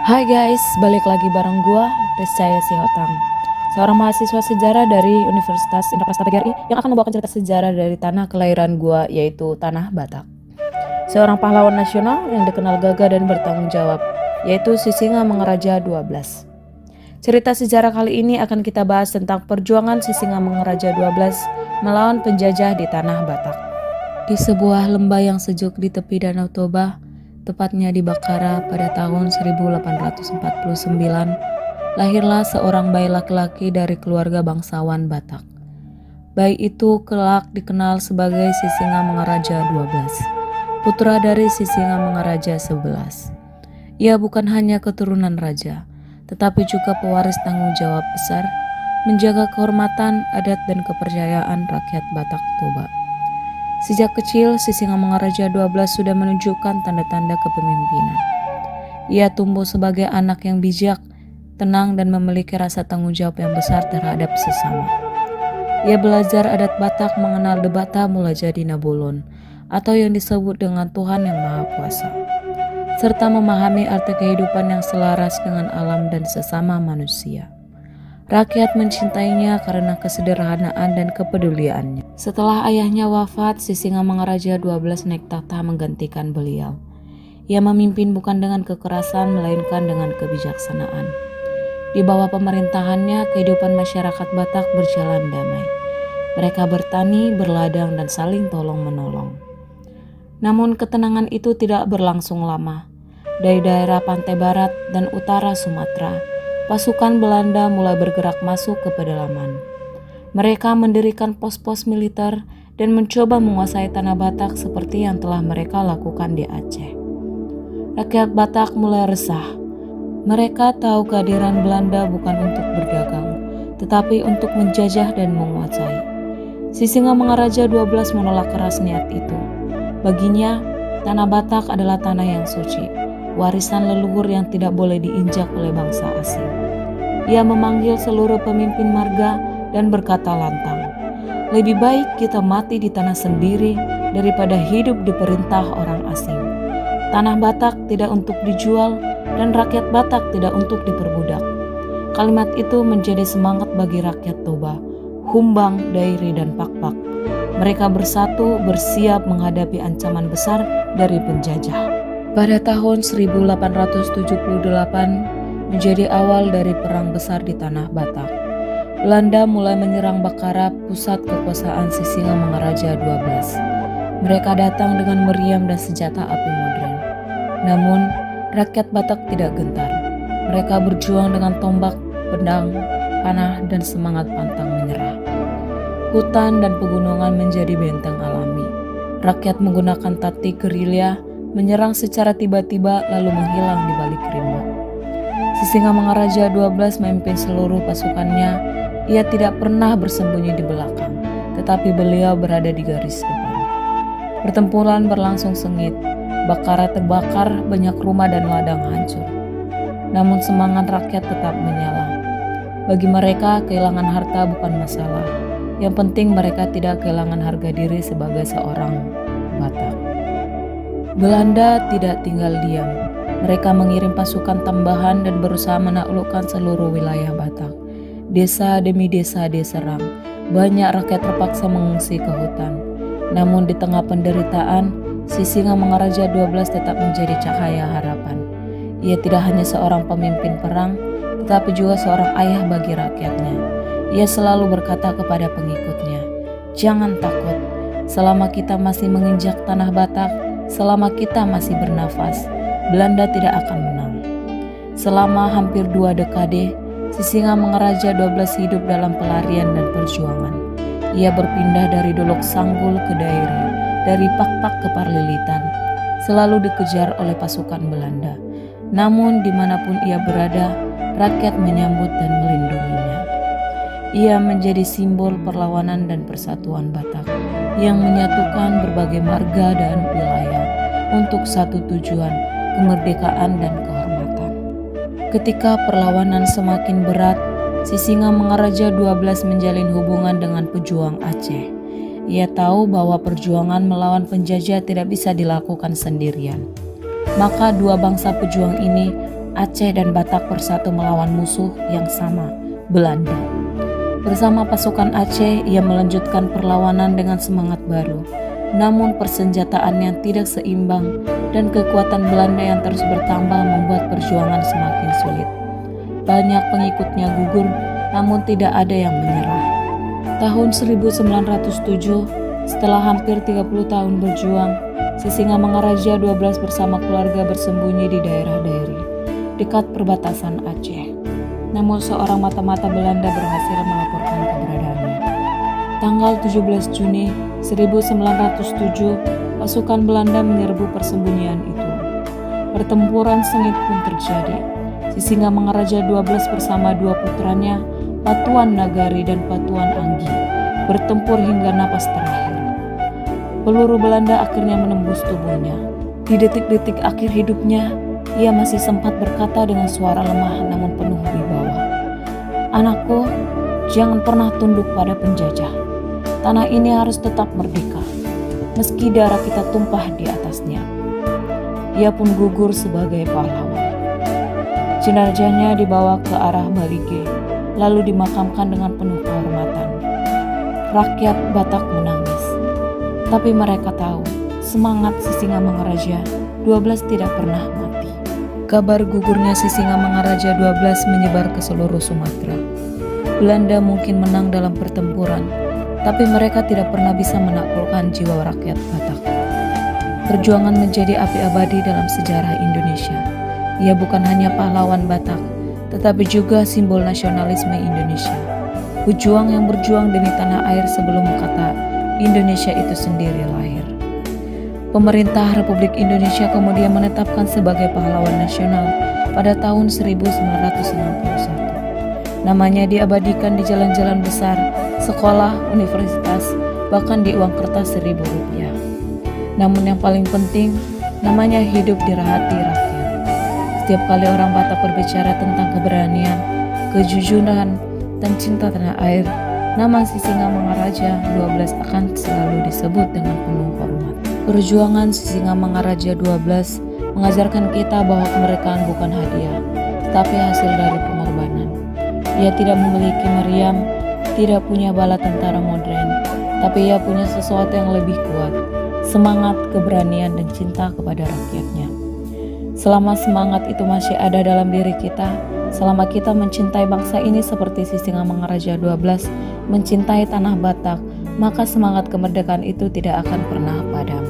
Hai guys, balik lagi bareng gua, Rizaya Sihotang, seorang mahasiswa sejarah dari Universitas Indonesia PGRI yang akan membawakan cerita sejarah dari tanah kelahiran gua, yaitu Tanah Batak. Seorang pahlawan nasional yang dikenal gagah dan bertanggung jawab, yaitu Sisingamangaraja 12. Cerita sejarah kali ini akan kita bahas tentang perjuangan Sisingamangaraja 12 melawan penjajah di Tanah Batak. Di sebuah lembah yang sejuk di tepi Danau Toba, tepatnya di Bakara pada tahun 1849, lahirlah seorang bayi laki-laki dari keluarga bangsawan Batak. Bayi itu kelak dikenal sebagai Sisingamangaraja 12, putra dari Sisingamangaraja 11. Ia bukan hanya keturunan raja, tetapi juga pewaris tanggung jawab besar, menjaga kehormatan, adat, dan kepercayaan rakyat Batak Toba. Sejak kecil, Sisingamangaraja 12 sudah menunjukkan tanda-tanda kepemimpinan. Ia tumbuh sebagai anak yang bijak, tenang, dan memiliki rasa tanggung jawab yang besar terhadap sesama. Ia belajar adat Batak mengenal debata mula jadi Nabulon, atau yang disebut dengan Tuhan Yang Maha Kuasa, serta memahami arti kehidupan yang selaras dengan alam dan sesama manusia. Rakyat mencintainya karena kesederhanaan dan kepeduliannya. Setelah ayahnya wafat, Sisingamangaraja 12 naik tahta menggantikan beliau. Ia memimpin bukan dengan kekerasan, melainkan dengan kebijaksanaan. Di bawah pemerintahannya, kehidupan masyarakat Batak berjalan damai. Mereka bertani, berladang, dan saling tolong-menolong. Namun ketenangan itu tidak berlangsung lama. Dari daerah pantai barat dan utara Sumatera, pasukan Belanda mulai bergerak masuk ke pedalaman. Mereka mendirikan pos-pos militer dan mencoba menguasai tanah Batak seperti yang telah mereka lakukan di Aceh. Rakyat Batak mulai resah. Mereka tahu kehadiran Belanda bukan untuk berdagang, tetapi untuk menjajah dan menguasai. Sisingamangaraja 12 menolak keras niat itu. Baginya, tanah Batak adalah tanah yang suci, warisan leluhur yang tidak boleh diinjak oleh bangsa asing. Ia memanggil seluruh pemimpin marga dan berkata lantang, "Lebih baik kita mati di tanah sendiri daripada hidup di perintah orang asing. Tanah Batak tidak untuk dijual dan rakyat Batak tidak untuk diperbudak." Kalimat itu menjadi semangat bagi rakyat Toba, Humbang, Dairi, dan Pakpak. Mereka bersatu bersiap menghadapi ancaman besar dari penjajah. Pada tahun 1878 menjadi awal dari perang besar di Tanah Batak. Belanda mulai menyerang Bakara, pusat kekuasaan Sisingamangaraja 12. Mereka datang dengan meriam dan senjata api modern. Namun, rakyat Batak tidak gentar. Mereka berjuang dengan tombak, pedang, panah, dan semangat pantang menyerah. Hutan dan pegunungan menjadi benteng alami. Rakyat menggunakan taktik gerilya, menyerang secara tiba-tiba lalu menghilang di balik rimba. Sisingamangaraja 12 memimpin seluruh pasukannya. Ia tidak pernah bersembunyi di belakang, tetapi beliau berada di garis depan. Pertempuran berlangsung sengit. Bakara terbakar, banyak rumah dan ladang hancur. Namun semangat rakyat tetap menyala. Bagi mereka, kehilangan harta bukan masalah. Yang penting mereka tidak kehilangan harga diri sebagai seorang Batak. Belanda tidak tinggal diam. Mereka mengirim pasukan tambahan dan berusaha menaklukkan seluruh wilayah Batak. Desa demi desa diserang. Banyak rakyat terpaksa mengungsi ke hutan. Namun di tengah penderitaan, Sisingamangaraja 12 tetap menjadi cahaya harapan. Ia tidak hanya seorang pemimpin perang, tetapi juga seorang ayah bagi rakyatnya. Ia selalu berkata kepada pengikutnya, "Jangan takut, selama kita masih menginjak tanah Batak, selama kita masih bernafas, Belanda tidak akan menang." Selama hampir 2 dekade, Sisingamangaraja 12 hidup dalam pelarian dan perjuangan. Ia berpindah dari Dolok Sanggul ke Dairi, dari Pakpak ke Parlilitan, selalu dikejar oleh pasukan Belanda. Namun dimanapun ia berada, rakyat menyambut dan melindunginya. Ia menjadi simbol perlawanan dan persatuan Batak yang menyatukan berbagai marga dan wilayah untuk satu tujuan, kemerdekaan dan kehormatan. Ketika perlawanan semakin berat, Sisingamangaraja 12 menjalin hubungan dengan pejuang Aceh. Ia tahu bahwa perjuangan melawan penjajah tidak bisa dilakukan sendirian. Maka dua bangsa pejuang ini Aceh dan Batak bersatu melawan musuh yang sama, Belanda. Bersama pasukan Aceh, ia melanjutkan perlawanan dengan semangat baru. Namun persenjataan yang tidak seimbang dan kekuatan Belanda yang terus bertambah membuat perjuangan semakin sulit. Banyak pengikutnya gugur, namun tidak ada yang menyerah. Tahun 1907, setelah hampir 30 tahun berjuang, Sisingamangaraja 12 bersama keluarga bersembunyi di daerah Dairi, dekat perbatasan Aceh. Namun seorang mata-mata Belanda berhasil melaporkan keberadaannya. Tanggal 17 Juni 1907, pasukan Belanda menyerbu persembunyian itu. Pertempuran sengit pun terjadi. Sisingamangaraja 12 bersama dua putranya, Patuan Nagari dan Patuan Anggi, bertempur hingga napas terakhir. Peluru Belanda akhirnya menembus tubuhnya. Di detik-detik akhir hidupnya, ia masih sempat berkata dengan suara lemah namun penuh wibawa, "Anakku, jangan pernah tunduk pada penjajah. Tanah ini harus tetap merdeka, meski darah kita tumpah di atasnya." Ia pun gugur sebagai pahlawan. Jenazahnya dibawa ke arah Balige, lalu dimakamkan dengan penuh kehormatan. Rakyat Batak menangis, tapi mereka tahu semangat Sisingamangaraja 12 tidak pernah mati. Kabar gugurnya Sisingamangaraja 12 menyebar ke seluruh Sumatera. Belanda mungkin menang dalam pertempuran, tapi mereka tidak pernah bisa menaklukkan jiwa rakyat Batak. Perjuangan menjadi api abadi dalam sejarah Indonesia. Ia bukan hanya pahlawan Batak, tetapi juga simbol nasionalisme Indonesia. Pejuang yang berjuang demi tanah air sebelum kata Indonesia itu sendiri lahir. Pemerintah Republik Indonesia kemudian menetapkan sebagai pahlawan nasional pada tahun 1961. Namanya diabadikan di jalan-jalan besar, sekolah, universitas, bahkan di uang kertas Rp1.000. Namun yang paling penting, namanya hidup di hati rakyat. Setiap kali orang Batak berbicara tentang keberanian, kejujuran, dan cinta tanah air, nama Sisingamangaraja 12 akan selalu disebut dengan penuh hormat. Perjuangan Sisingamangaraja 12 mengajarkan kita bahwa kemerdekaan bukan hadiah, tapi hasil dari pengorbanan. Ia tidak memiliki meriam, tidak punya bala tentara modern, tapi ia punya sesuatu yang lebih kuat, semangat, keberanian, dan cinta kepada rakyatnya. Selama semangat itu masih ada dalam diri kita, selama kita mencintai bangsa ini seperti Sisingamangaraja 12 mencintai tanah Batak, maka semangat kemerdekaan itu tidak akan pernah padam.